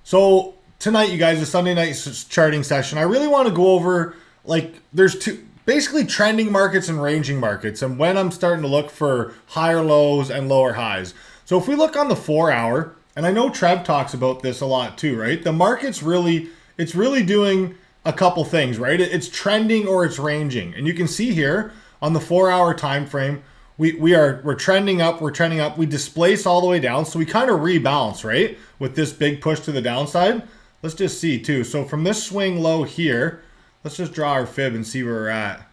So tonight, you guys, the Sunday night charting session, I really want to go over, like, there's two, basically trending markets and ranging markets, and when I'm starting to look for higher lows and lower highs. So if we look on the 4 hour, and I know Trev talks about this a lot too, right? The market's really, it's really doing a couple things, right? It's trending or it's ranging. And you can see here on the 4 hour time frame, we're trending up, we displace all the way down, so we kind of rebalance, right, with this big push to the downside. Let's just see too. So from this swing low here, let's just draw our fib and see where we're at.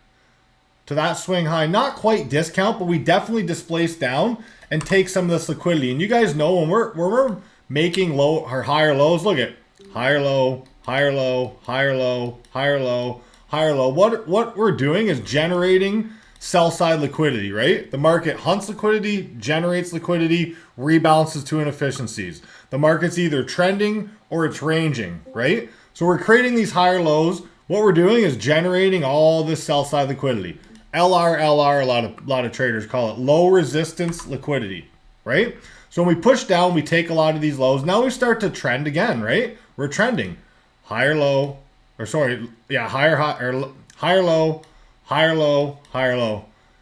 To that swing high, not quite discount, but we definitely displace down and take some of this liquidity. And you guys know when we're making low or higher lows, look at higher low, higher low, higher low, higher low, higher low. What we're doing is generating sell side liquidity, right? The market hunts liquidity, generates liquidity, rebalances to inefficiencies. The market's either trending or it's ranging, right? So we're creating these higher lows. What we're doing is generating all this sell side liquidity. LR, a lot of traders call it low resistance liquidity, right? So when we push down, we take a lot of these lows. Now we start to trend again, right? We're trending higher low, or sorry, yeah, higher low, higher low, higher low.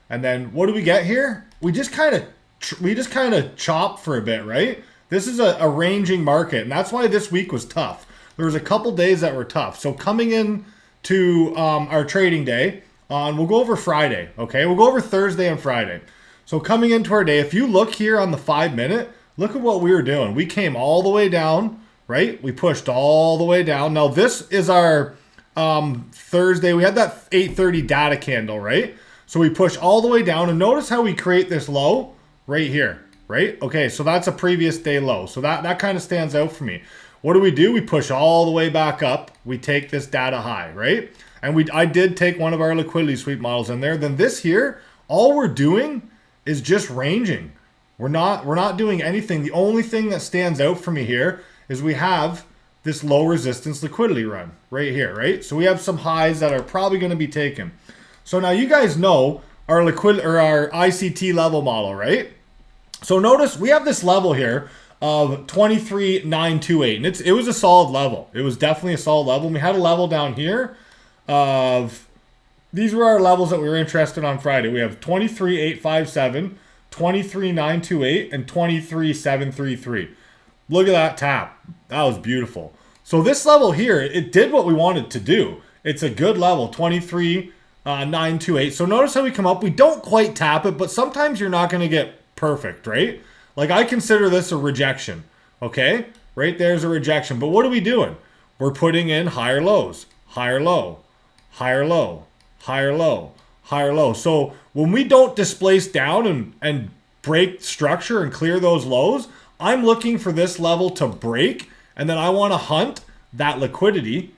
And then what do we get here? We just kind of chop for a bit, right? This is a ranging market, and that's why this week was tough. There was a couple days that were tough. So coming in to our trading day, we'll go over Friday, okay? We'll go over Thursday and Friday. So coming into our day, if you look here on the 5 minute, look at what we were doing. We came all the way down, right? We pushed all the way down. Now this is our Thursday. We had that 8:30 data candle, right? So we push all the way down, and notice how we create this low right here, right? Okay, so that's a previous day low. So that kind of stands out for me. What do? We push all the way back up. We take this data high, right? And I did take one of our liquidity sweep models in there. Then this here, all we're doing is just ranging. We're not doing anything. The only thing that stands out for me here is we have this low resistance liquidity run right here, right? So we have some highs that are probably going to be taken. So now you guys know our our ICT level model, right? So notice we have this level here of 23,928, and it was a solid level. It was definitely a solid level. And we had a level down here of, these were our levels that we were interested on Friday. We have 23,857, 23,928, and 23,733. Look at that tap. That was beautiful. So this level here, it did what we wanted to do. It's a good level, 23,928. So notice how we come up. We don't quite tap it, but sometimes you're not going to get perfect, right? Like I consider this a rejection, okay? Right there's a rejection. But what are we doing? We're putting in higher lows, higher low, higher low, higher low, higher low. So when we don't displace down and break structure and clear those lows, I'm looking for this level to break, and then I want to hunt that liquidity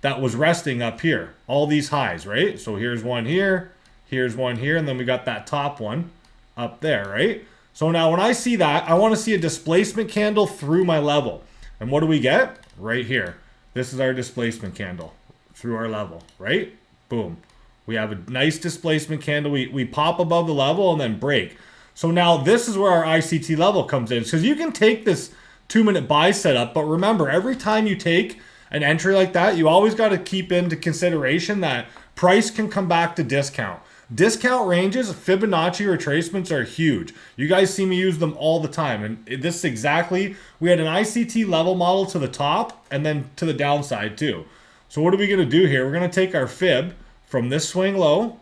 that was resting up here. All these highs, right? So here's one here, and then we got that top one up there, right? So now when I see that, I want to see a displacement candle through my level. And what do we get? Right here. This is our displacement candle through our level, right? Boom. We have a nice displacement candle. We pop above the level and then break. So now this is where our ICT level comes in. Because you can take this 2-minute buy setup, but remember, every time you take an entry like that, you always got to keep into consideration that price can come back to discount. Discount ranges, Fibonacci retracements are huge. You guys see me use them all the time. And this is exactly, we had an ICT level model to the top and then to the downside too. So what are we going to do here? We're going to take our fib from this swing low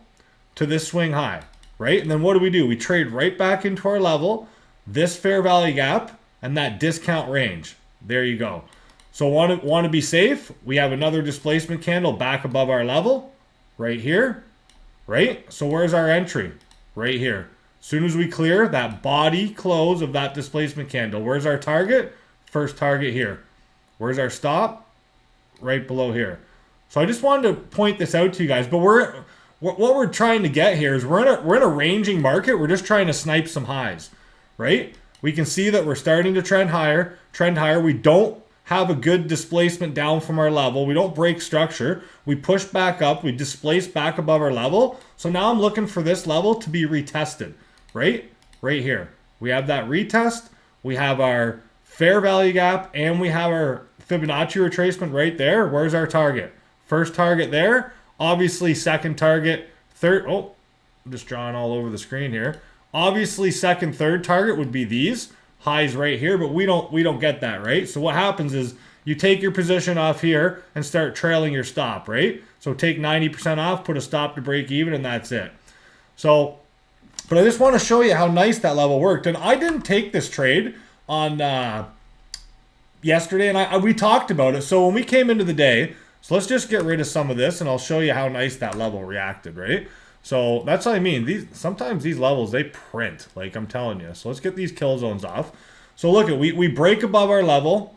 to this swing high, right? And then what do? We trade right back into our level, this fair value gap, and that discount range. There you go. So want to be safe? We have another displacement candle back above our level, right here, right? So where's our entry? Right here. As soon as we clear that body close of that displacement candle, where's our target? First target here. Where's our stop? Right below here. So I just wanted to point this out to you guys, but what we're trying to get here is we're in a ranging market. We're just trying to snipe some highs, right? We can see that we're starting to trend higher. We don't have a good displacement down from our level. We don't break structure. We push back up. We displace back above our level. So now I'm looking for this level to be retested, right? Right here. We have that retest. We have our fair value gap, and we have our Fibonacci retracement right there. Where's our target? First target there. Obviously, second target. Third. Oh, I'm just drawing all over the screen here. Obviously, second, third target would be these highs right here, but we don't get that, right? So what happens is you take your position off here and start trailing your stop, right? So take 90% off, put a stop to break even, and that's it. So, but I just want to show you how nice that level worked. And I didn't take this trade on yesterday, and we talked about it. So when we came into the day, so let's just get rid of some of this, and I'll show you how nice that level reacted, right? So that's what I mean. Sometimes these levels, they print, like I'm telling you. So let's get these kill zones off. So look at, we break above our level,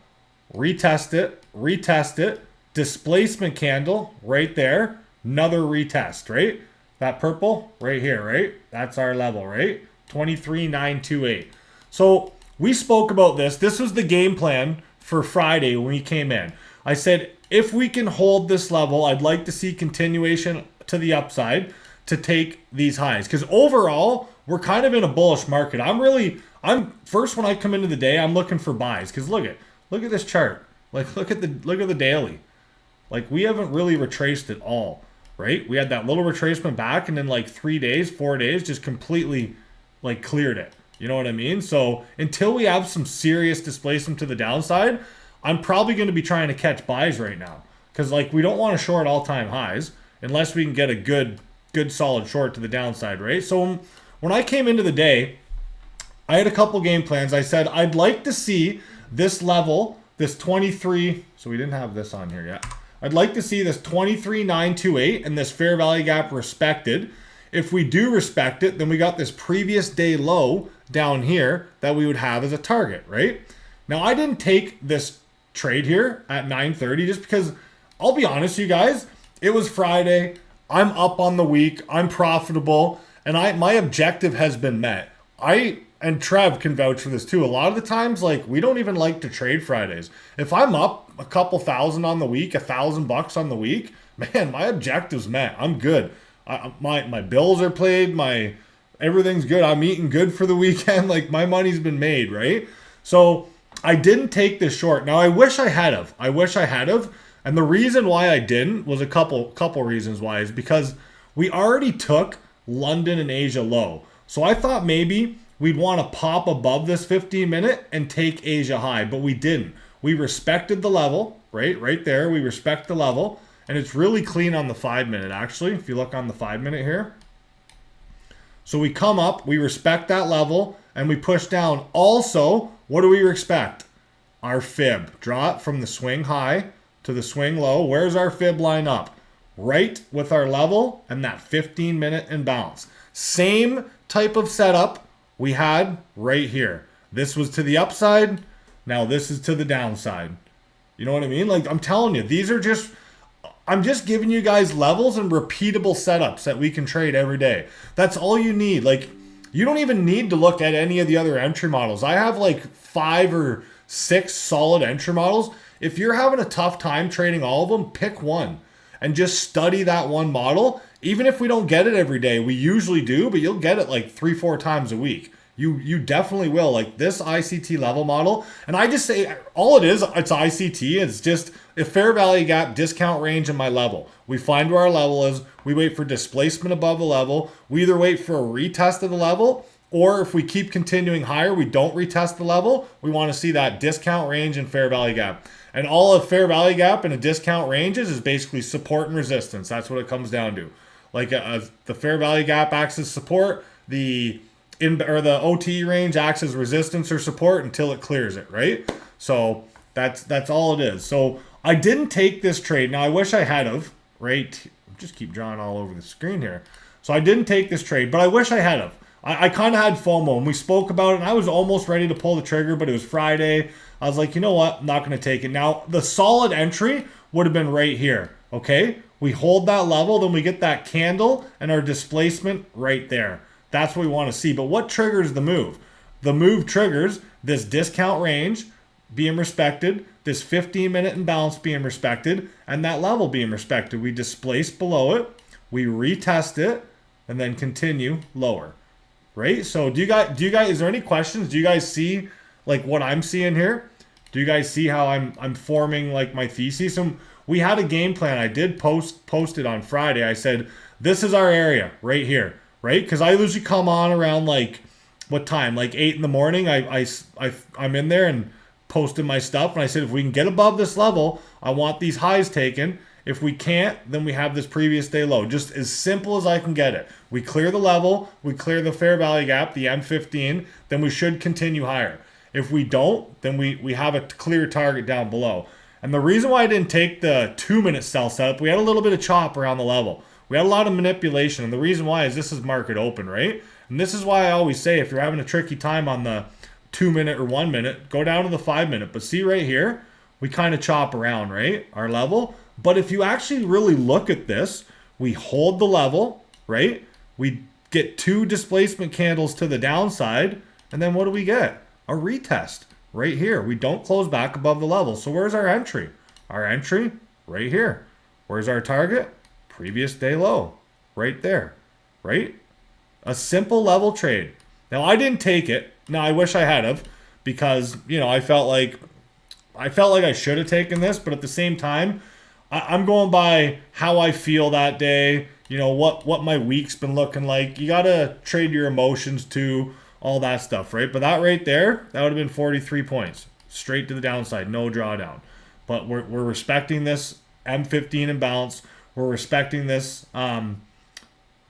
retest it, displacement candle right there, another retest, right? That purple right here, right? That's our level, right? 23,928. So we spoke about this. This was the game plan for Friday when we came in. I said, if we can hold this level, I'd like to see continuation to the upside to take these highs. Because overall, we're kind of in a bullish market. I'm first when I come into the day, I'm looking for buys. Because look at this chart. Like look at the daily. Like we haven't really retraced at all, right? We had that little retracement back, and then like 3 days, 4 days, just completely like cleared it. You know what I mean? So until we have some serious displacement to the downside, I'm probably going to be trying to catch buys right now. Because like we don't want to short all-time highs unless we can get a good solid short to the downside, right? So when I came into the day, I had a couple game plans. I said I'd like to see this level, this 23, so we didn't have this on here yet. I'd like to see this 23,928 and this fair value gap respected. If we do respect it, then we got this previous day low down here that we would have as a target, right? Now, I didn't take this trade here at 9:30 just because, I'll be honest, you guys, it was Friday. I'm up on the week. I'm profitable, and my objective has been met. And Trev can vouch for this too. A lot of the times, like, we don't even like to trade Fridays. If I'm up a couple thousand on the week, $1,000 on the week, man, my objective's met. I'm good. My bills are paid. Everything's good. I'm eating good for the weekend. Like, my money's been made, right? So I didn't take this short. Now, I wish I had of. And the reason why I didn't was a couple reasons why is because we already took London and Asia low. So I thought maybe we'd want to pop above this 15-minute and take Asia high, but we didn't. We respected the level, right there. We respect the level, and it's really clean on the 5-minute, actually, if you look on the 5-minute here. So we come up, we respect that level, and we push down. Also, what do we expect? Our fib. Draw it from the swing high to the swing low. Where's our fib line up? Right with our level and that 15-minute imbalance. Same type of setup we had right here. This was to the upside. Now this is to the downside. You know what I mean? Like, I'm telling you, I'm just giving you guys levels and repeatable setups that we can trade every day. That's all you need. Like, you don't even need to look at any of the other entry models. I have like 5 or 6 solid entry models. If you're having a tough time trading all of them, pick one and just study that one model. Even if we don't get it every day, we usually do, but you'll get it like 3-4 times a week. You definitely will. Like this ICT level model, and I just say all it is, it's ICT. It's just a fair value gap, discount range, and my level. We find where our level is. We wait for displacement above the level. We either wait for a retest of the level, or if we keep continuing higher, we don't retest the level. We want to see that discount range and fair value gap. And all of fair value gap and a discount ranges is basically support and resistance. That's what it comes down to. Like the fair value gap acts as support, the OTE range acts as resistance or support until it clears it, right? So that's all it is. So I didn't take this trade. Now I wish I had of, right? Just keep drawing all over the screen here. So I didn't take this trade, but I wish I had of. I kind of had FOMO, and we spoke about it, and I was almost ready to pull the trigger, but it was Friday. I was like, you know what? I'm not going to take it. Now, the solid entry would have been right here, okay? We hold that level, then we get that candle and our displacement right there. That's what we want to see. But what triggers the move? The move triggers this discount range being respected, this 15-minute imbalance being respected, and that level being respected. We displace below it, we retest it, and then continue lower. Right? So do you guys, is there any questions? Do you guys see like what I'm seeing here? Do you guys see how I'm forming like my thesis? And we had a game plan. I did post it on Friday. I said, this is our area right here, right? Because I usually come on around like, what time? Like 8 in the morning. I'm in there and posting my stuff. And I said, if we can get above this level, I want these highs taken. If we can't, then we have this previous day low. Just as simple as I can get it. We clear the level, we clear the fair value gap, the M15, then we should continue higher. If we don't, then we have a clear target down below. And the reason why I didn't take the 2-minute sell setup, we had a little bit of chop around the level. We had a lot of manipulation. And the reason why is this is market open, right? And this is why I always say if you're having a tricky time on the 2-minute or 1-minute, go down to the 5-minute. But see right here, we kind of chop around, right? Our level. But if you actually really look at this, we hold the level, right? We get 2 displacement candles to the downside. And then what do we get? A retest right here. We don't close back above the level. So where's our entry? Our entry right here. Where's our target? Previous day low right there, right? A simple level trade. Now I didn't take it. Now I wish I had have, because, you know, I felt like I should have taken this, but at the same time, I'm going by how I feel that day, you know, what my week's been looking like. You got to trade your emotions to all that stuff, right? But that right there, that would have been 43 points. Straight to the downside, no drawdown. But we're respecting this M15 imbalance. We're respecting this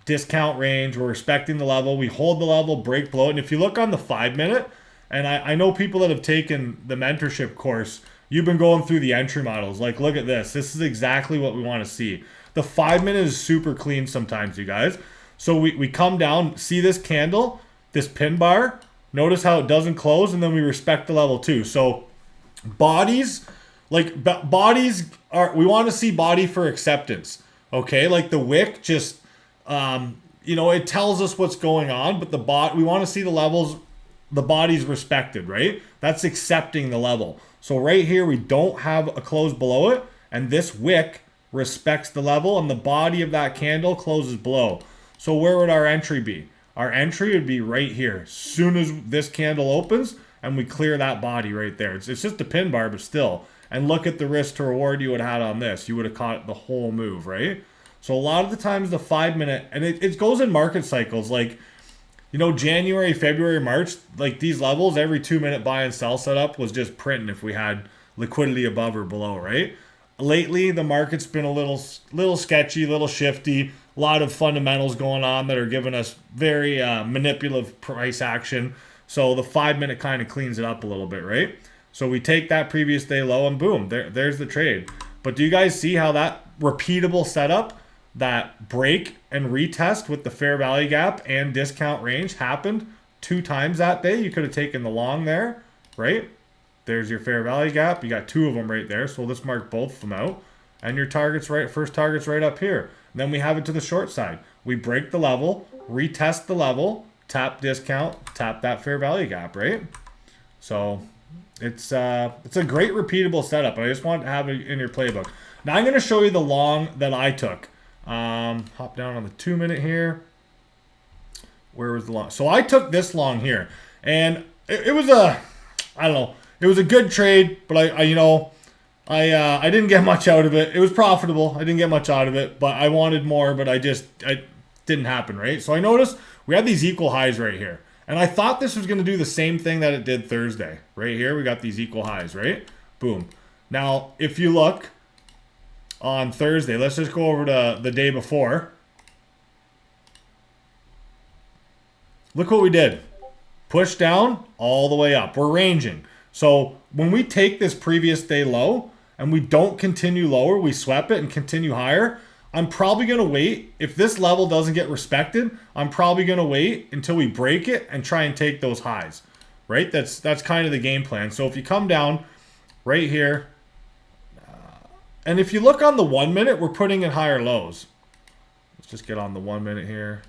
discount range. We're respecting the level. We hold the level, break below it. And if you look on the 5-minute, and I know people that have taken the mentorship course, you've been going through the entry models. Like, look at this. This is exactly what we want to see. The 5-minute is super clean sometimes, you guys. So we come down, see this candle, this pin bar. Notice how it doesn't close, and then we respect the level too. So bodies, like bodies are, we want to see body for acceptance. Okay, like the wick just, you know, it tells us what's going on, but we want to see the levels, the body's respected, right? That's accepting the level. So right here, we don't have a close below it, and this wick respects the level, and the body of that candle closes below. So where would our entry be? Our entry would be right here. As soon as this candle opens, and we clear that body right there. It's just a pin bar, but still. And look at the risk to reward you would have had on this. You would have caught the whole move, right? So a lot of the times the 5-minute, and it goes in market cycles, like, you know, January, February, March, like these levels, every 2-minute buy and sell setup was just printing if we had liquidity above or below, right? Lately, the market's been a little sketchy, a little shifty, a lot of fundamentals going on that are giving us very manipulative price action. So the 5-minute kind of cleans it up a little bit, right? So we take that previous day low and boom, there's the trade. But do you guys see how that repeatable setup, that break and retest with the fair value gap and discount range happened 2 times that day? You could have taken the long there, right? There's your fair value gap. You got 2 of them right there. So let's mark both of them out. And your target's right, first target's right up here. And then we have it to the short side. We break the level, retest the level, tap discount, tap that fair value gap, right? So it's a great repeatable setup. I just want to have it in your playbook. Now I'm going to show you the long that I took. Hop down on the 2-minute here. Where was the long? So I took this long here, and it was I don't know. It was a good trade, but I didn't get much out of it. It was profitable. I didn't get much out of it, but I wanted more, but I didn't happen, right? So I noticed we had these equal highs right here. And I thought this was going to do the same thing that it did Thursday. Right here, we got these equal highs, right? Boom. Now, if you look on Thursday, let's just go over to the day before. Look what we did. Push down all the way up. We're ranging. So when we take this previous day low and we don't continue lower, we swept it and continue higher, I'm probably going to wait. If this level doesn't get respected, I'm probably going to wait until we break it and try and take those highs, right? That's kind of the game plan. So if you come down right here, and if you look on the 1-minute, we're putting in higher lows. Let's just get on the 1-minute here.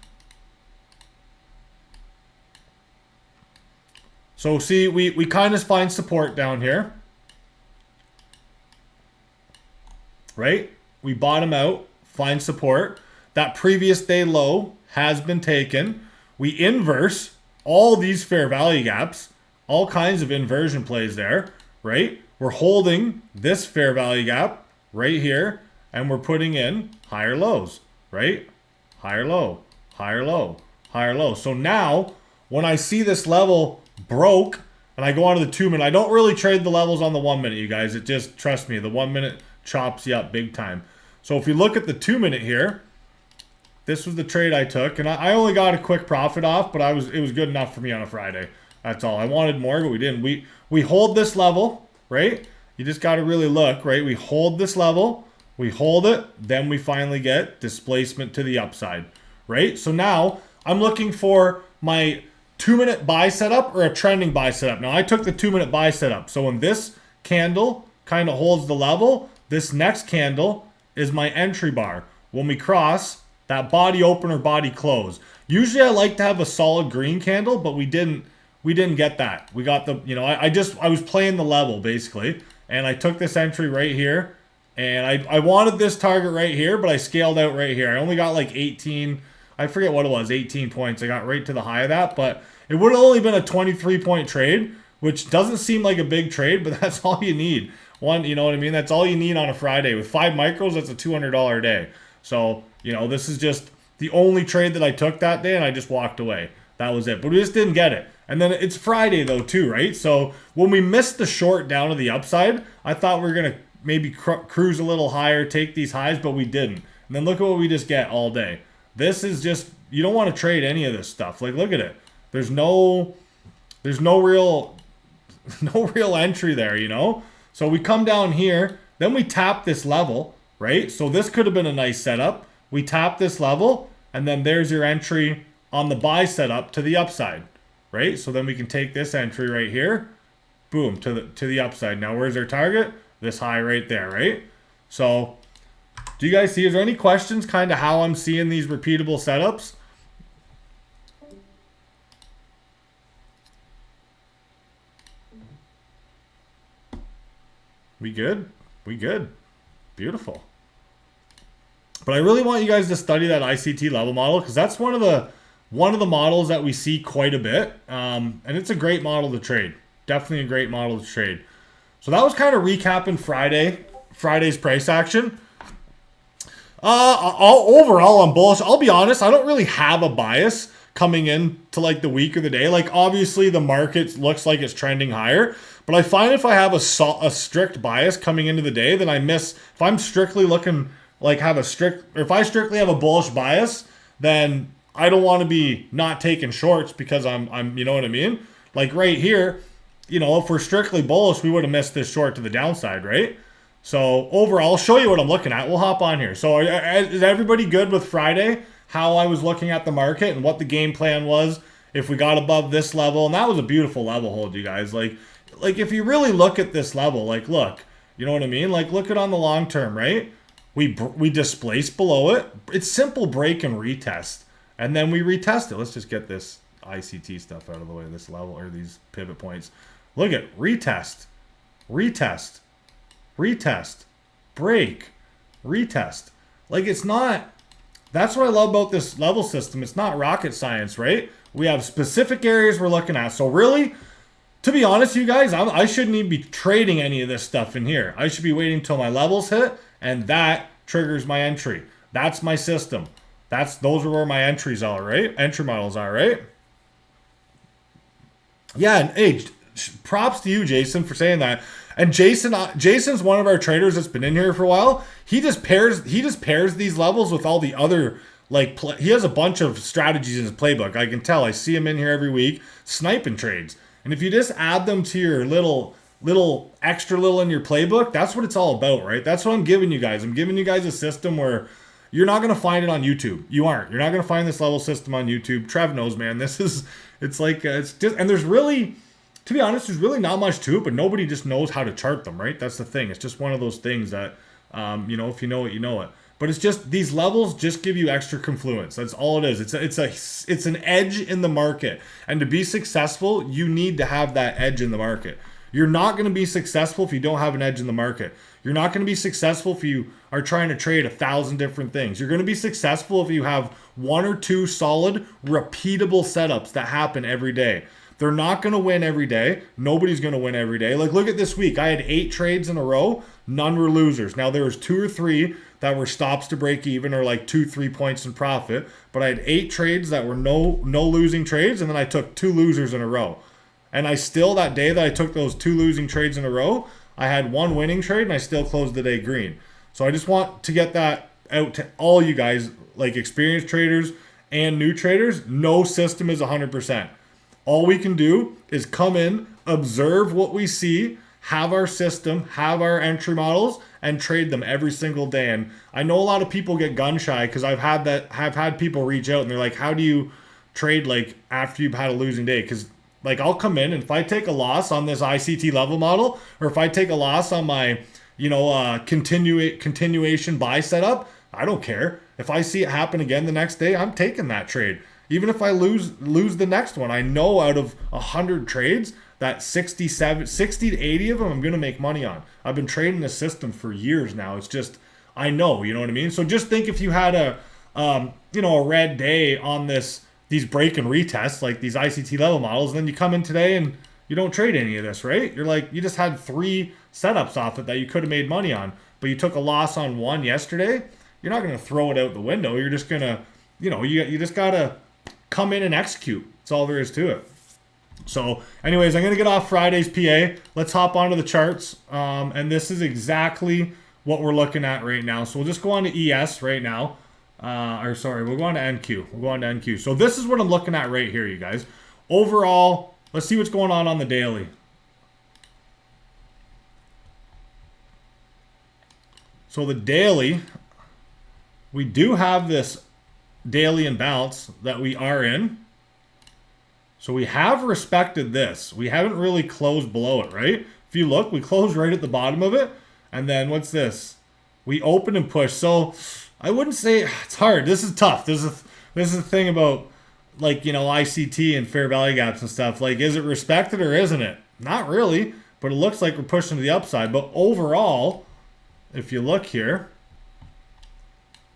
So see, we kind of find support down here, right? We bottom out, find support. That previous day low has been taken. We inverse all these fair value gaps, all kinds of inversion plays there, right? We're holding this fair value gap right here, and we're putting in higher lows, right? Higher low, higher low, higher low. So now, when I see this level broke, and I go onto the 2 minute, I don't really trade the levels on the 1 minute, you guys. It just, trust me, the 1 minute chops you up big time. So if you look at the 2 minute here, this was the trade I took, and I only got a quick profit off, but it was good enough for me on a Friday. That's all. I wanted more, but we didn't. We hold this level, right? You just got to really look, right? We hold this level, we hold it, then we finally get displacement to the upside, right? So now I'm looking for my 2 minute buy setup or a trending buy setup. Now I took the 2 minute buy setup. So when this candle kind of holds the level, this next candle is my entry bar. When we cross that body open or body close. Usually I like to have a solid green candle, but we didn't get that. We got the, you know, I was playing the level basically, and I took this entry right here, and I wanted this target right here, but I scaled out right here. I only got like 18, I forget what it was, 18 points. I got right to the high of that, but it would have only been a 23-point trade, which doesn't seem like a big trade, but that's all you need. You know what I mean? That's all you need on a Friday. With 5 micros, that's a $200 a day. So, you know, this is just the only trade that I took that day, and I just walked away. That was it. But we just didn't get it. And then it's Friday, though, too, right? So when we missed the short down to the upside, I thought we were going to maybe cruise a little higher, take these highs, but we didn't. And then look at what we just get all day. This is just, you don't want to trade any of this stuff. Like, look at it. There's no real entry there, you know? So we come down here, then we tap this level, right? So this could have been a nice setup. We tap this level, and then there's your entry on the buy setup to the upside, right? So then we can take this entry right here, boom, to the upside. Now where's our target? This high right there, right? So do you guys see, is there any questions kind of how I'm seeing these repeatable setups? We good? We good. Beautiful. But I really want you guys to study that ICT level model, because that's one of the models that we see quite a bit. And it's a great model to trade. Definitely a great model to trade. So that was kind of recapping Friday's price action. Overall, I'm bullish. I'll be honest, I don't really have a bias coming in to like the week or the day. Like obviously the market looks like it's trending higher, but I find if I have a strict bias coming into the day, then I miss. If I'm strictly looking like if I strictly have a bullish bias, then I don't want to be not taking shorts because I'm you know what I mean? Like right here, you know, if we're strictly bullish, we would have missed this short to the downside, right? So overall, I'll show you what I'm looking at. We'll hop on here. So is everybody good with Friday? How I was looking at the market and what the game plan was if we got above this level. And that was a beautiful level hold, you guys. Like if you really look at this level, like look, you know what I mean? Like look at on the long term, right? We displace below it. It's simple break and retest. And then we retest it. Let's just get this ICT stuff out of the way, this level or these pivot points. Look at retest, retest, retest, break, retest. Like it's not, that's what I love about this level system. It's not rocket science, right? We have specific areas we're looking at. So really, to be honest, you guys, I shouldn't even be trading any of this stuff in here. I should be waiting until my levels hit, and that triggers my entry. That's my system. Those are where my entries are, right? Entry models are, right? Yeah, and hey, props to you, Jason, for saying that. And Jason's one of our traders that's been in here for a while. He just pairs these levels with all the other he has a bunch of strategies in his playbook. I can tell. I see him in here every week sniping trades. And if you just add them to your little extra in your playbook, that's what it's all about, right? That's what I'm giving you guys. I'm giving you guys a system where you're not going to find it on YouTube. You aren't. You're not going to find this level system on YouTube. Trev knows, man. It's just, and there's really, to be honest, there's really not much to it, but nobody just knows how to chart them, right? That's the thing. It's just one of those things that, you know, if you know it, you know it. But it's just, these levels just give you extra confluence. That's all it is. It's an edge in the market. And to be successful, you need to have that edge in the market. You're not going to be successful if you don't have an edge in the market. You're not going to be successful if you are trying to trade 1,000 different things. You're going to be successful if you have 1 or 2 solid, repeatable setups that happen every day. They're not going to win every day. Nobody's going to win every day. Like, look at this week. I had 8 trades in a row. None were losers. Now, there was 2 or 3 that were stops to break even, or like 2-3 points in profit. But I had 8 trades that were no losing trades, and then I took 2 losers in a row. And I still, that day that I took those 2 losing trades in a row, I had 1 winning trade, and I still closed the day green. So I just want to get that out to all you guys, like experienced traders and new traders. No system is 100%. All we can do is come in, observe what we see, have our system, have our entry models, and trade them every single day. And I know a lot of people get gun shy, because I've had people reach out and they're like, how do you trade like after you've had a losing day? Because like, I'll come in, and if I take a loss on this ICT level model, or if I take a loss on my, continuation buy setup, I don't care. If I see it happen again the next day, I'm taking that trade. Even if I lose the next one, I know out of 100 trades that 60 to 80 of them I'm going to make money on. I've been trading this system for years now. It's just, I know, you know what I mean? So just think, if you had a red day on these break and retests, like these ICT level models, then you come in today and you don't trade any of this, right? You're like, you just had 3 setups off it that you could have made money on, but you took a loss on one yesterday. You're not going to throw it out the window. You're just going to, you just got to come in and execute. That's all there is to it. So anyways, I'm going to get off Friday's PA. Let's hop onto the charts. And this is exactly what we're looking at right now. So we'll just go on to ES right now. We'll go on to NQ. So this is what I'm looking at right here, you guys. Overall, let's see what's going on the daily. So the daily, we do have this daily imbalance that we are in. So we have respected this. We haven't really closed below it, right? If you look, we closed right at the bottom of it. And then what's this? We open and push. So I wouldn't say, it's hard. This is tough. This is the thing about, like, ICT and fair value gaps and stuff. Like, is it respected or isn't it? Not really, but it looks like we're pushing to the upside. But overall, if you look here,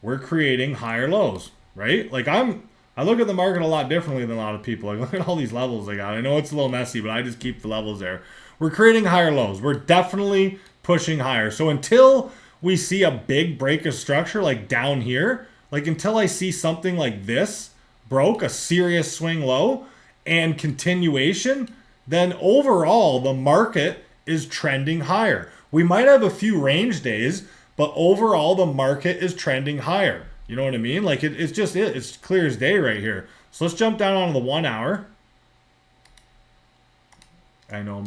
we're creating higher lows, right? Like, I look at the market a lot differently than a lot of people. Like, look at all these levels they got. I know it's a little messy, but I just keep the levels there. We're creating higher lows. We're definitely pushing higher. So until we see a big break of structure, like down here, like until I see something like this broke, a serious swing low and continuation, then overall the market is trending higher. We might have a few range days, but overall the market is trending higher. You know what I mean? Like, it's clear as day right here. So let's jump down onto the 1 hour. I know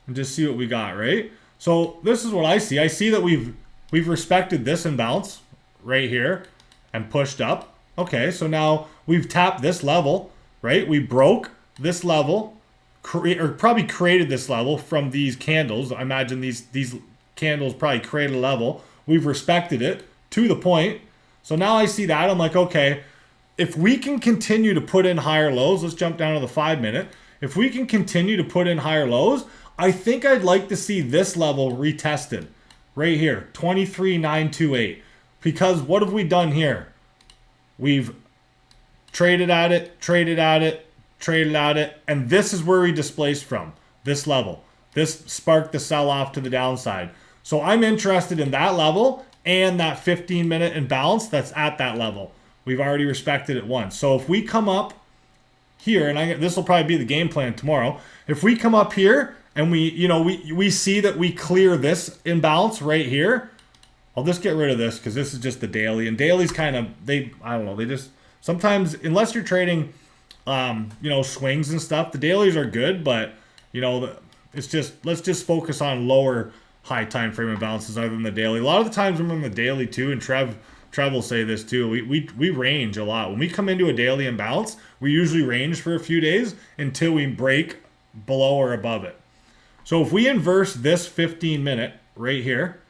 and just see what we got, right? So this is what I see. I see that we've respected this imbalance right here and pushed up. Okay, so now we've tapped this level, right? We broke this level, or probably created this level from these candles. I imagine these candles probably created a level. We've respected it to the point. So now I see that. I'm like, okay, if we can continue to put in higher lows, let's jump down to the 5 minute. If we can continue to put in higher lows, I think I'd like to see this level retested right here, 23,928. Because what have we done here? We've traded at it, and this is where we displaced from, this level. This sparked the sell-off to the downside. So I'm interested in that level and that 15-minute imbalance that's at that level. We've already respected it once. So if we come up here, and this will probably be the game plan tomorrow. If we come up here and we see that we clear this imbalance right here, I'll just get rid of this because this is just the daily. And dailies kind of, I don't know, they just, sometimes, unless you're trading, swings and stuff, the dailies are good, but, it's just, let's just focus on lower high time frame imbalances other than the daily. A lot of the times when I'm in the daily too, and Trev will say this too, we range a lot. When we come into a daily imbalance, we usually range for a few days until we break below or above it. So if we inverse this 15-minute right here,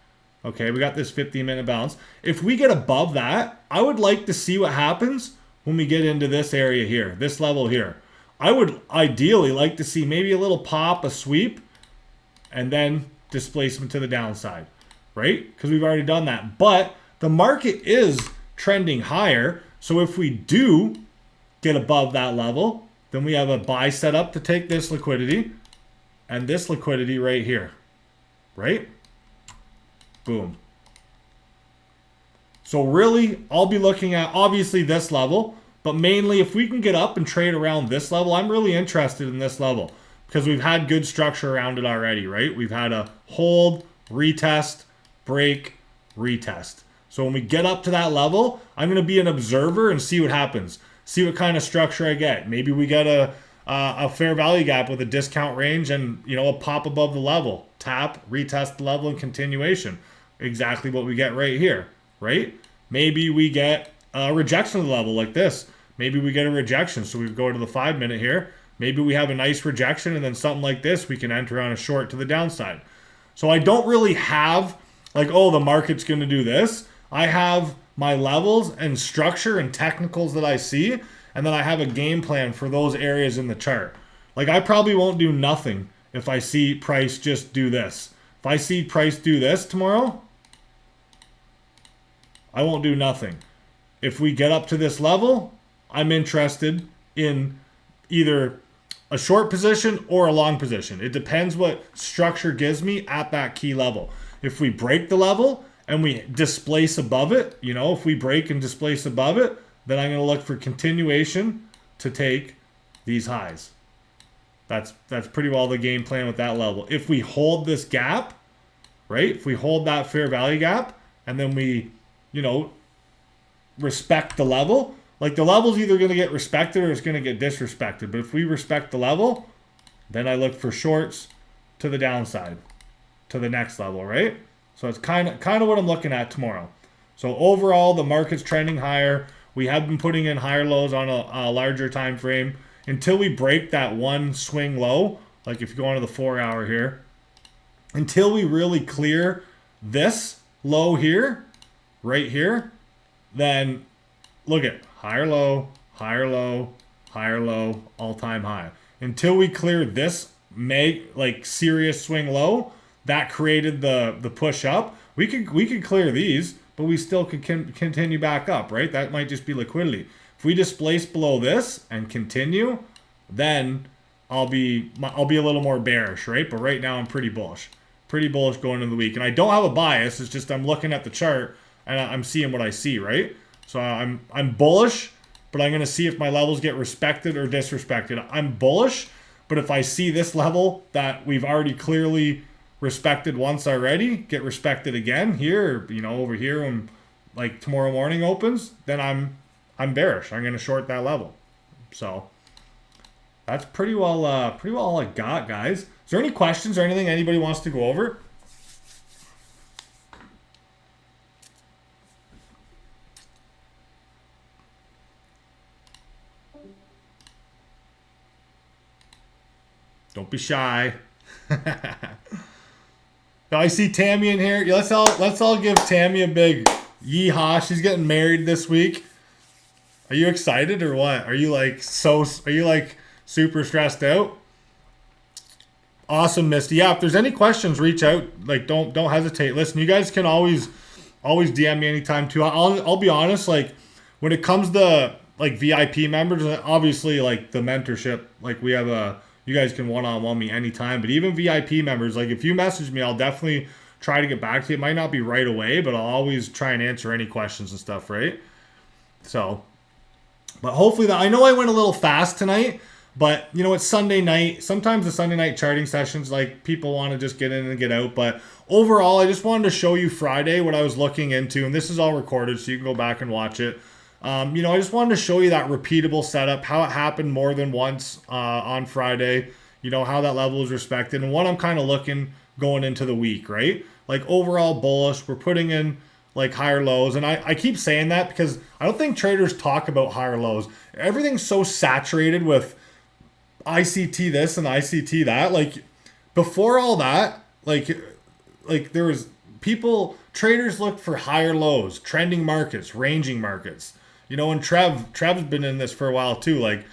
okay, we got this 15-minute balance. If we get above that, I would like to see what happens when we get into this area here, this level here. I would ideally like to see maybe a little pop, a sweep, and then displacement to the downside, right? Because we've already done that. But the market is trending higher. So if we do get above that level, Then we have a buy setup to take this liquidity and this liquidity right here, right? Boom. So really, I'll be looking at obviously this level, but mainly if we can get up and trade around this level, I'm really interested in this level because we've had good structure around it already, right? We've had a hold, retest, break, retest. So when we get up to that level, I'm going to be an observer and see what happens. See what kind of structure I get. Maybe we get a fair value gap with a discount range and, you know, a pop above the level. Tap, retest the level, and continuation. Exactly what we get right here, right? Maybe we get a rejection of the level like this. Maybe we get a rejection. So we go to the 5 minute here. Maybe we have a nice rejection and then something like this, we can enter on a short to the downside. So I don't really have like, oh, the market's going to do this. I have my levels and structure and technicals that I see, and then I have a game plan for those areas in the chart. Like I probably won't do nothing if I see price just do this. If I see price do this tomorrow, I won't do nothing. If we get up to this level, I'm interested in either a short position or a long position. It depends what structure gives me at that key level. If we break the level and we displace above it, you know, if we break and displace above it, then I'm going to look for continuation to take these highs. That's pretty well the game plan with that level. If we hold this gap, right? If we hold that fair value gap and then we, you know, respect the level, like the level's either going to get respected or it's going to get disrespected. But if we respect the level, then I look for shorts to the downside, to the next level, right? So it's kind of what I'm looking at tomorrow. So overall, the market's trending higher. We have been putting in higher lows on a larger time frame until we break that one swing low. Like if you go onto the 4 hour here, until we really clear this low here, right here, then look at higher low, higher low, higher low, all-time high. Until we clear this serious swing low, that created the push up. We could clear these, but we still could continue back up, right? That might just be liquidity. If we displace below this and continue, then I'll be a little more bearish, right? But right now I'm pretty bullish going into the week. And I don't have a bias. It's just I'm looking at the chart and I'm seeing what I see, right? So I'm bullish, but I'm going to see if my levels get respected or disrespected. I'm bullish, but if I see this level that we've already clearly respected once already, get respected again here, you know, over here when like tomorrow morning opens, then I'm bearish. I'm going to short that level. So that's pretty well all I got, guys. Is there any questions or anything anybody wants to go over? Don't be shy. Now I see Tammy in here. Let's all give Tammy a big yeehaw. She's getting married this week. Are you excited or what? Are you like super stressed out? Awesome, Misty. Yeah, if there's any questions, reach out. Like don't hesitate. Listen, you guys can always DM me anytime too. I'll be honest, like when it comes to like VIP members, obviously like the mentorship, like we have you guys can one-on-one me anytime, but even VIP members, like if you message me, I'll definitely try to get back to you. It might not be right away, but I'll always try and answer any questions and stuff, right? So, but hopefully I know I went a little fast tonight, but you know, it's Sunday night. Sometimes the Sunday night charting sessions, like people want to just get in and get out. But overall, I just wanted to show you Friday what I was looking into, and this is all recorded, so you can go back and watch it. You know, I just wanted to show you that repeatable setup, how it happened more than once on Friday, you know, how that level is respected and what I'm kind of looking going into the week, right? Like overall bullish, we're putting in like higher lows. And I keep saying that because I don't think traders talk about higher lows. Everything's so saturated with ICT this and ICT that. Like before all that, like there was traders look for higher lows, trending markets, ranging markets. You know, and Trev's been in this for a while too. Like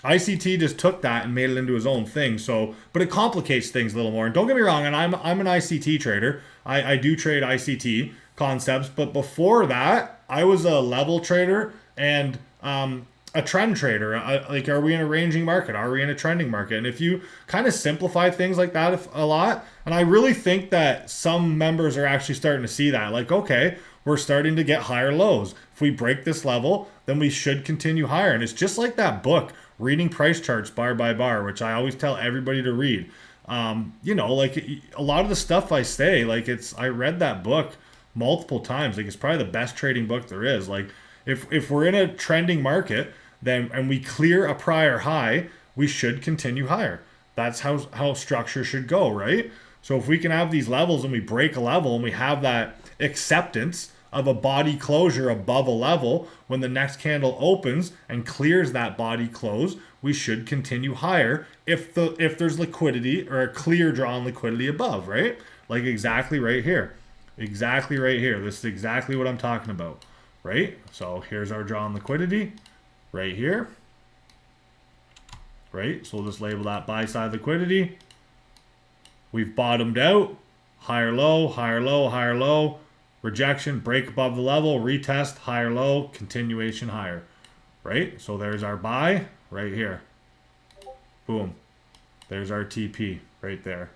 ICT just took that and made it into his own thing. So, but it complicates things a little more. And don't get me wrong, and I'm an ICT trader. I do trade ICT concepts, but before that, I was a level trader, and a trend trader? Like, are we in a ranging market? Are we in a trending market? And if you kind of simplify things like that a lot, and I really think that some members are actually starting to see that, like, okay, we're starting to get higher lows. If we break this level, then we should continue higher. And it's just like that book, Reading Price Charts Bar by Bar, which I always tell everybody to read. You know, like a lot of the stuff I say, like I read that book multiple times. Like it's probably the best trading book there is. Like if we're in a trending market, then and we clear a prior high, we should continue higher. That's how structure should go, right? So if we can have these levels and we break a level and we have that acceptance of a body closure above a level, when the next candle opens and clears that body close, we should continue higher if there's liquidity or a clear draw on liquidity above, right? Like exactly right here. Exactly right here. This is exactly what I'm talking about, right? So here's our draw on liquidity right here, right? So we'll just label that buy side liquidity. We've bottomed out, higher low, higher low, higher low, rejection, break above the level, retest, higher low, continuation higher, right? So there's our buy right here. Boom. There's our TP right there.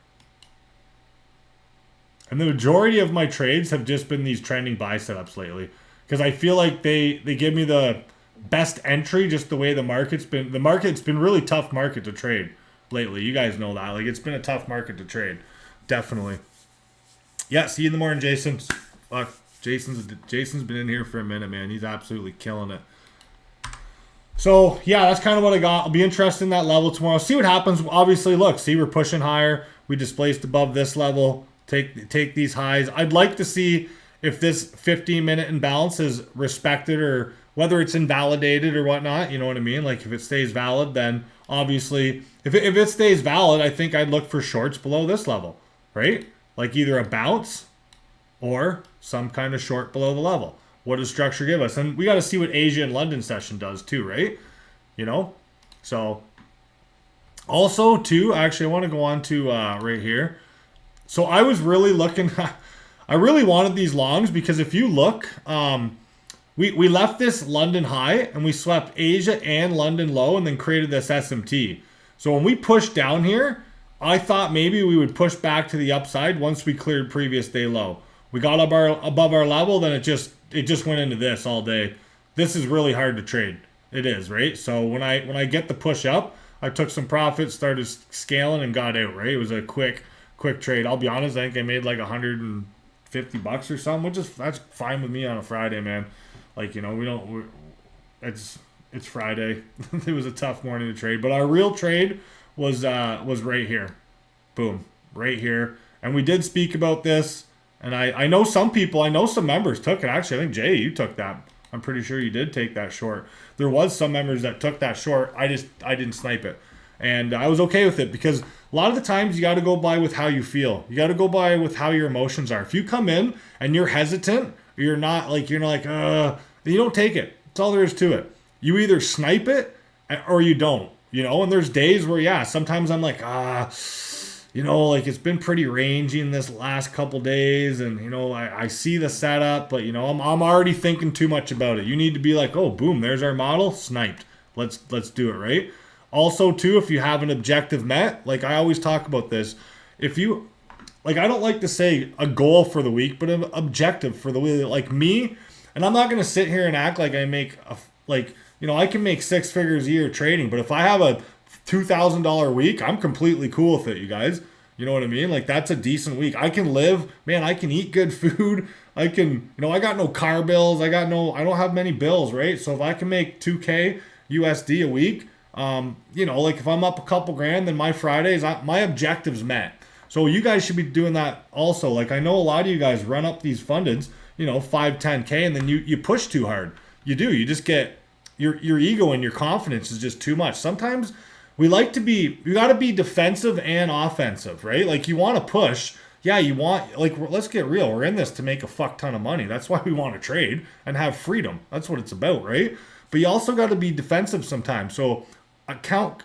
And the majority of my trades have just been these trending buy setups lately because I feel like they give me the best entry just the way the market's been. The market's been really tough market to trade lately. You guys know that. Like it's been a tough market to trade. Definitely. Yeah, see you in the morning, Jason. Fuck, Jason's been in here for a minute, man. He's absolutely killing it. So, yeah, that's kind of what I got. I'll be interested in that level tomorrow. See what happens. Obviously, look, see, we're pushing higher. We displaced above this level. Take these highs. I'd like to see if this 15-minute imbalance is respected or whether it's invalidated or whatnot. You know what I mean? Like, if it stays valid, then obviously, if it stays valid, I think I'd look for shorts below this level, right? Like either a bounce or some kind of short below the level. What does structure give us? And we got to see what Asia and London session does too, right? You know? So, also too, actually I want to go on to right here. So I was really looking, I really wanted these longs because if you look, we left this London high and we swept Asia and London low and then created this SMT. So when we pushed down here, I thought maybe we would push back to the upside once we cleared previous day low. We got above our level, then it just went into this all day. This is really hard to trade. It is, right? So when I get the push up, I took some profits, started scaling, and got out, right? It was a quick trade. I'll be honest, I think I made like $150 or something, which is that's fine with me on a Friday, man. Like, you know, it's Friday. It was a tough morning to trade, but our real trade was right here. Boom, right here. And we did speak about this. And I know some people, I know some members took it. Actually, I think Jay, you took that. I'm pretty sure you did take that short. There was some members that took that short. I didn't snipe it. And I was okay with it because a lot of the times you got to go by with how you feel. You got to go by with how your emotions are. If you come in and you're hesitant, or you're not like, then you don't take it. That's all there is to it. You either snipe it or you don't, you know, and there's days where, yeah, sometimes I'm like, you know, like it's been pretty rangy in this last couple days and, you know, I see the setup, but, you know, I'm already thinking too much about it. You need to be like, oh, boom, there's our model, sniped. Let's do it, right? Also, too, if you have an objective met, like I always talk about this, if you, like I don't like to say a goal for the week, but an objective for the week, like me, and I'm not going to sit here and act like I make, I can make 6 figures a year trading, but if I have a $2,000 week, I'm completely cool with it, you guys. You know what I mean? Like that's a decent week. I can live, man, I can eat good food. I can, I got no car bills. I don't have many bills, right? So if I can make 2K USD a week, like if I'm up a couple grand, then my Fridays, my objective's met. So you guys should be doing that also. Like I know a lot of you guys run up these fundeds, 5, 10K, and then you push too hard. You do. You just get, your ego and your confidence is just too much. Sometimes you got to be defensive and offensive, right? Like you want to push. Yeah, let's get real. We're in this to make a fuck ton of money. That's why we want to trade and have freedom. That's what it's about, right? But you also got to be defensive sometimes. So account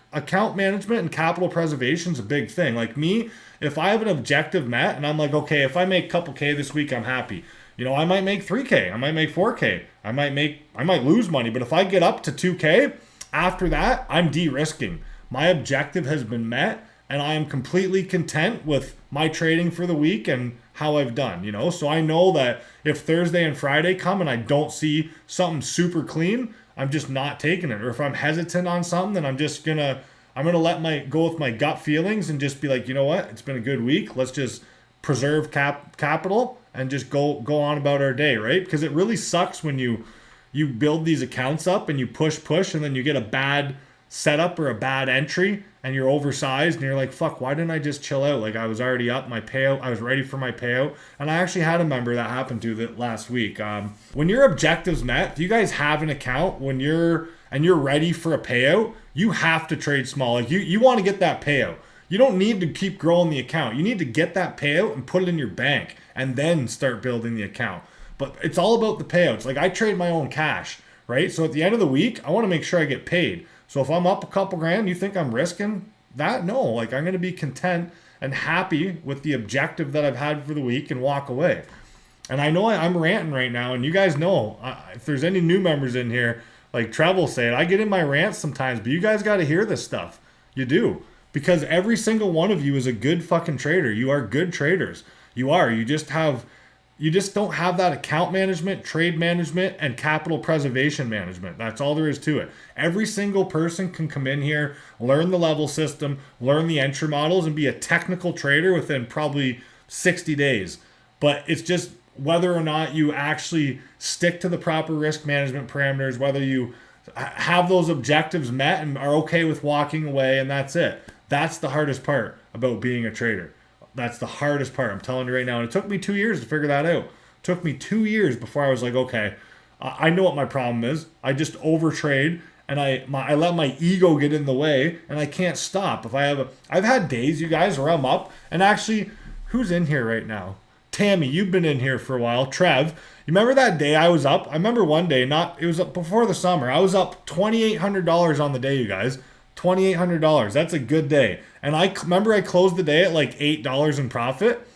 management and capital preservation is a big thing. Like me, if I have an objective met and I'm like, okay, if I make a couple K this week, I'm happy. I might make 3K, I might make 4K, I might lose money, but if I get up to 2K, after that, I'm de-risking. My objective has been met, and I am completely content with my trading for the week and how I've done, So I know that if Thursday and Friday come and I don't see something super clean, I'm just not taking it. Or if I'm hesitant on something, then I'm gonna go with my gut feelings and just be like, you know what? It's been a good week. Let's just preserve capital and just go on about our day, right? Because it really sucks when you build these accounts up and you push and then you get a bad setup or a bad entry and you're oversized and you're like, fuck, why didn't I just chill out? Like, I was already up my payout, I was ready for my payout. And I actually had a member that happened to that last week. When your objectives met, if you guys have an account when you're ready for a payout, you have to trade small. Like, you want to get that payout. You don't need to keep growing the account. You need to get that payout and put it in your bank and then start building the account. But it's all about the payouts. Like, I trade my own cash, right? So at the end of the week, I want to make sure I get paid. So if I'm up a couple grand, you think I'm risking that? No, like, I'm going to be content and happy with the objective that I've had for the week and walk away. And I know I'm ranting right now, and you guys know, if there's any new members in here, like Trev say it, I get in my rants sometimes, but you guys got to hear this stuff. You do. Because every single one of you is a good fucking trader. You are good traders. You are. You just don't have that account management, trade management, and capital preservation management. That's all there is to it. Every single person can come in here, learn the level system, learn the entry models, and be a technical trader within probably 60 days. But it's just whether or not you actually stick to the proper risk management parameters, whether you have those objectives met and are okay with walking away, and that's it. That's the hardest part about being a trader. That's the hardest part. I'm telling you right now. And it took me 2 years to figure that out. It took me 2 years before I was like, okay, I know what my problem is. I just overtrade and I let my ego get in the way and I can't stop. I've had days, you guys, where I'm up and actually, who's in here right now? Tammy, you've been in here for a while. Trev, you remember that day I was up? I remember one day, it was before the summer. I was up $2,800 on the day, you guys. $2,800. That's a good day. And I remember I closed the day at like $8 in profit.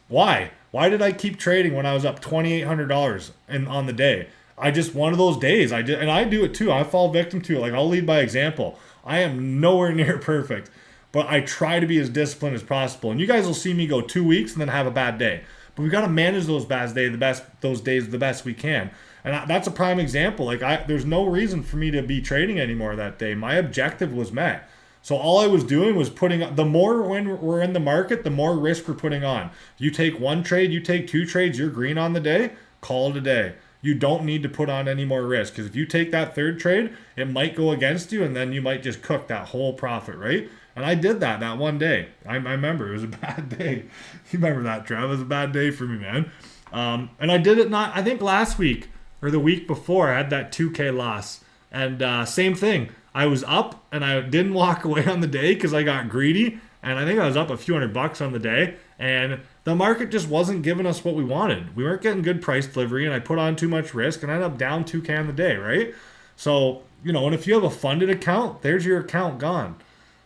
Why? Why did I keep trading when I was up $2,800 on the day? I just, one of those days. And I do it too. I fall victim to it. Like, I'll lead by example. I am nowhere near perfect, but I try to be as disciplined as possible. And you guys will see me go 2 weeks and then have a bad day. But we got to manage those those days the best we can. And that's a prime example. Like, there's no reason for me to be trading anymore that day. My objective was met. So all I was doing was the more when we're in the market, the more risk we're putting on. You take one trade, you take two trades, you're green on the day, call it a day. You don't need to put on any more risk, because if you take that third trade, it might go against you and then you might just cook that whole profit, right? And I did that one day. I remember it was a bad day. You remember that, Trev? It was a bad day for me, man. And I did it I think last week or the week before, I had that 2K loss. And same thing. I was up and I didn't walk away on the day because I got greedy. And I think I was up a few $100 on the day. And the market just wasn't giving us what we wanted. We weren't getting good price delivery, and I put on too much risk and I ended up down 2K on the day, right? So, and if you have a funded account, there's your account gone.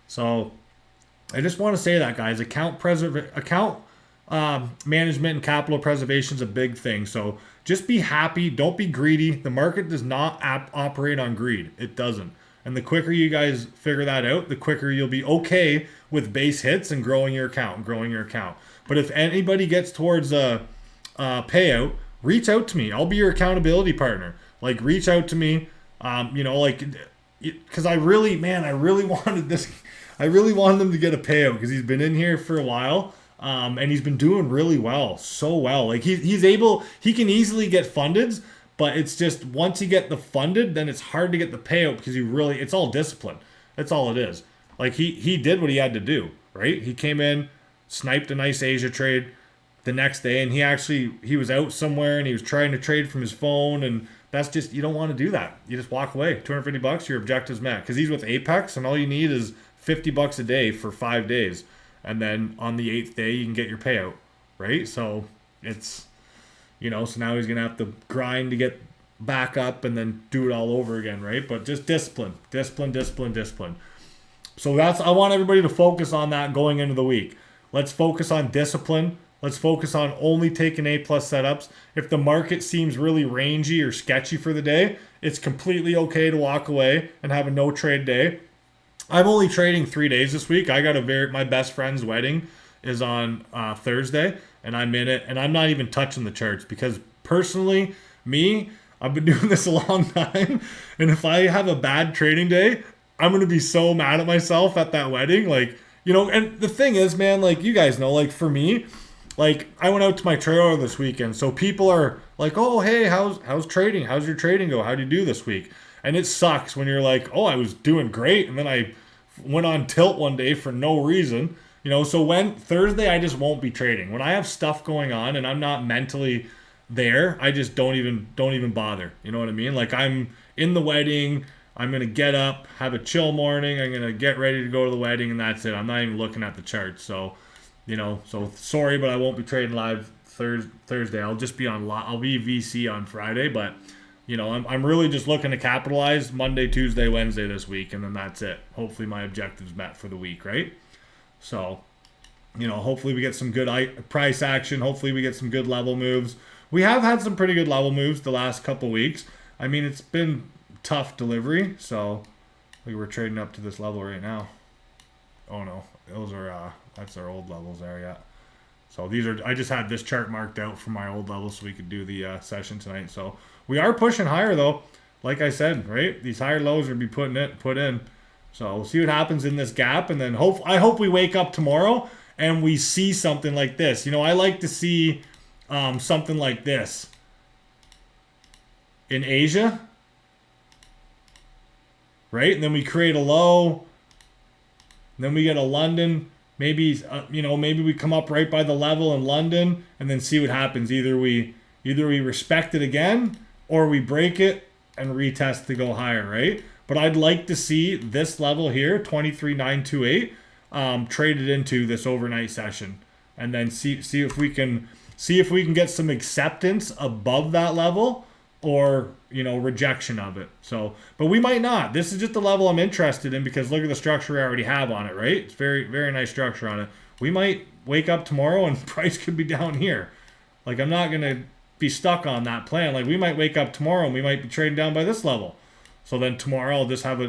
So I just want to say that, guys, account management and capital preservation is a big thing. So just be happy. Don't be greedy. The market does not operate on greed. It doesn't. And the quicker you guys figure that out, the quicker you'll be okay with base hits and growing your account. But if anybody gets towards a payout, reach out to me. I'll be your accountability partner. Like, reach out to me. Because I really wanted this. I really wanted him to get a payout because he's been in here for a while. And he's been doing really well, so well. Like, he can easily get funded, but it's just once you get the funded, then it's hard to get the payout because it's all discipline. That's all it is. Like, he did what he had to do, right? He came in, sniped a nice Asia trade the next day, and he was out somewhere and he was trying to trade from his phone, and that's just, you don't want to do that. You just walk away. $250, your objective's met. Because he's with Apex, and all you need is $50 a day for 5 days. And then on the 8th day, you can get your payout, right? So it's, so now he's going to have to grind to get back up and then do it all over again, right? But just discipline. So I want everybody to focus on that going into the week. Let's focus on discipline. Let's focus on only taking A plus setups. If the market seems really rangy or sketchy for the day, it's completely okay to walk away and have a no trade day. I'm only trading 3 days this week. I got my best friend's wedding is on Thursday, and I'm in it, and I'm not even touching the charts because personally, I've been doing this a long time, and if I have a bad trading day, I'm gonna be so mad at myself at that wedding. Like, and the thing is, man, like you guys know, like for me, like I went out to my trailer this weekend, so people are like, "Oh, hey, how's trading? How's your trading go? How do you do this week?" And it sucks when you're like, "Oh, I was doing great," and then I went on tilt one day for no reason. So when Thursday, I just won't be trading. When I have stuff going on and I'm not mentally there, I just don't even bother. You know what I mean? Like I'm in the wedding, I'm gonna get up, have a chill morning, I'm gonna get ready to go to the wedding, and that's it. I'm not even looking at the charts. So, so sorry, but I won't be trading live Thursday. I'll just be I'll be VC on Friday, but I'm really just looking to capitalize Monday, Tuesday, Wednesday this week, and then that's it. Hopefully my objective's met for the week, right? So, hopefully we get some good price action. Hopefully we get some good level moves. We have had some pretty good level moves the last couple weeks. I mean, it's been tough delivery, so we're trading up to this level right now. Oh no, those are that's our old levels there, yeah. So I just had this chart marked out for my old levels so we could do the session tonight. So we are pushing higher though. Like I said, right? These higher lows are going to be put in. So we'll see what happens in this gap, and then I hope we wake up tomorrow and we see something like this. I like to see something like this in Asia, right? And then we create a low, then we get a London. Maybe maybe we come up right by the level in London, and then see what happens. Either we respect it again, or we break it and retest to go higher, right? But I'd like to see this level here, 23,928, traded into this overnight session, and then see if we can get some acceptance above that level, or rejection of it. So, but we might not. This is just the level I'm interested in because look at the structure we already have on it, right? It's very, very nice structure on it. We might wake up tomorrow and price could be down here. Like I'm not gonna be stuck on that plan. Like we might wake up tomorrow and we might be trading down by this level. So then tomorrow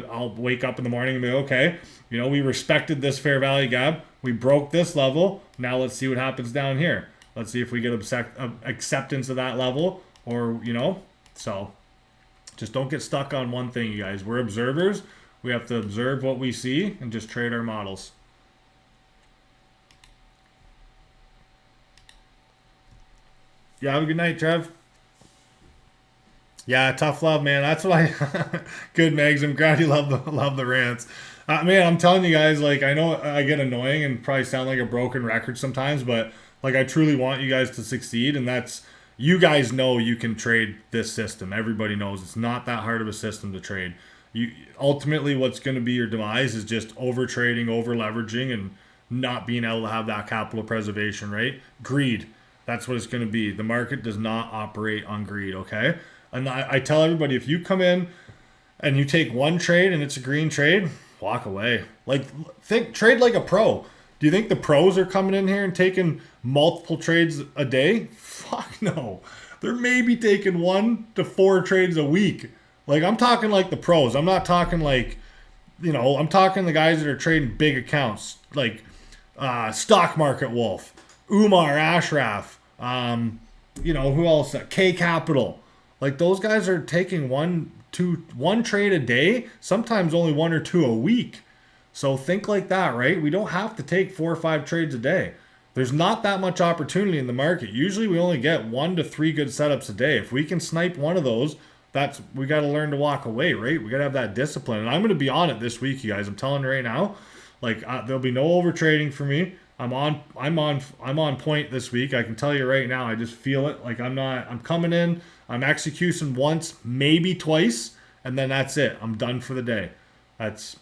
I'll wake up in the morning and be okay. We respected this fair value gap. We broke this level. Now let's see what happens down here. Let's see if we get acceptance of that level, or so just don't get stuck on one thing, you guys. We're observers. We have to observe what we see and just trade our models. Yeah, have a good night, Trev. Yeah, tough love, man. That's what I. Good, Megs. I'm glad you love the rants. Man, I'm telling you guys, like I know I get annoying and probably sound like a broken record sometimes, but like I truly want you guys to succeed, and that's. You guys know you can trade this system. Everybody knows it's not that hard of a system to trade. Ultimately, what's going to be your demise is just over trading, over leveraging, and not being able to have that capital preservation, right? Greed. That's what it's going to be. The market does not operate on greed, okay? And I tell everybody, if you come in and you take one trade and it's a green trade, walk away. Like, trade like a pro. Do you think the pros are coming in here and taking multiple trades a day? Fuck no. They're maybe taking 1 to 4 trades a week. Like, I'm talking like the pros. I'm not talking like, I'm talking the guys that are trading big accounts, like Stock Market Wolf, Umar Ashraf, who else? K Capital. Like, those guys are taking one trade a day, sometimes only 1 or 2 a week. So think like that, right? We don't have to take 4 or 5 trades a day. There's not that much opportunity in the market. Usually we only get 1 to 3 good setups a day. If we can snipe one of those, we got to learn to walk away, right? We got to have that discipline. And I'm going to be on it this week, you guys. I'm telling you right now. Like there'll be no over trading for me. I'm on point this week. I can tell you right now. I just feel it. Like I'm coming in. I'm executing once, maybe twice, and then that's it. I'm done for the day. That's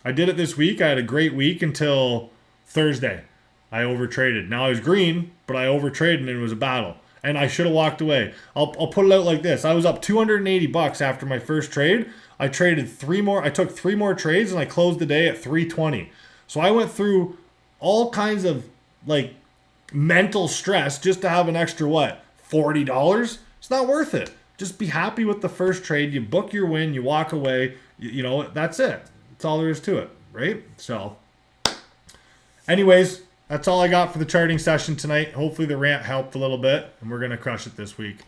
I did it this week. I had a great week until Thursday. I overtraded. Now I was green, but I overtraded and it was a battle. And I should have walked away. I'll put it out like this. I was up $280 after my first trade. I traded 3 more. I took 3 more trades and I closed the day at 320. So I went through all kinds of like mental stress just to have an extra, what, $40? It's not worth it. Just be happy with the first trade. You book your win, you walk away, you know, that's it. That's all there is to it, right? So anyways, that's all I got for the charting session tonight. Hopefully the rant helped a little bit, and we're going to crush it this week.